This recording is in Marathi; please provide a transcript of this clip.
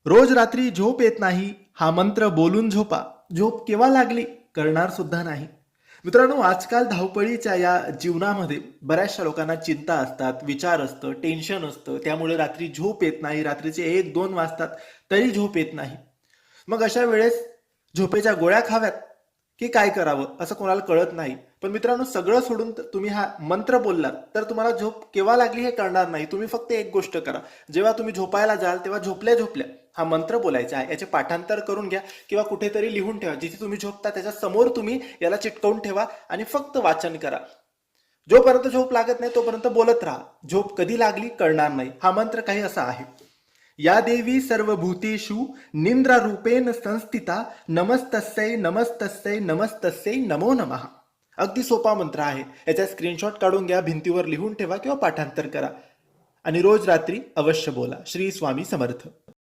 रोज रात्री झोप येत नाही, हा मंत्र बोलून झोपा. झोप केव्हा लागली कळणार सुद्धा नाही. मित्रांनो, आजकाल धावपळीच्या या जीवनामध्ये बऱ्याचशा लोकांना चिंता असतात, विचार असतं, टेन्शन असतं. त्यामुळे रात्री झोप येत नाही. रात्रीचे 1-2 वाजतात तरी झोप येत नाही. मग अशा वेळेस झोपेच्या गोळ्या खाव्यात की काय करावं असं कोणाला कळत नाही. पण मित्रांनो, सगळं सोडून तुम्ही हा मंत्र बोललात तर तुम्हाला झोप केव्हा लागली हे कळणार नाही. तुम्ही फक्त एक गोष्ट करा. जेव्हा तुम्ही झोपायला जाल तेव्हा झोपल्या झोपल्या हा मंत्र बोलायचा आहे. याचे पाठांतर करून घ्या किंवा कुठेतरी लिहून ठेवा. जिथे तुम्ही झोपता त्याच्या समोर तुम्ही याला चिटकवून ठेवा आणि फक्त वाचन करा. जोपर्यंत झोप लागत नाही तोपर्यंत बोलत राहा. झोप कधी लागली कळणार नाही. हा मंत्र काही असा आहे. या देवी सर्वभूतेषु निंद्रारूपेण संस्थिता नमस्तस्यै नमस्तस्यै नमस्तस्यै नमो नमः. अगदी सोपा मंत्र आहे. याचा स्क्रीनशॉट काढून घ्या, भिंतीवर लिहून ठेवा किंवा पाठांतर करा आणि रोज रात्री अवश्य बोला. श्री स्वामी समर्थ.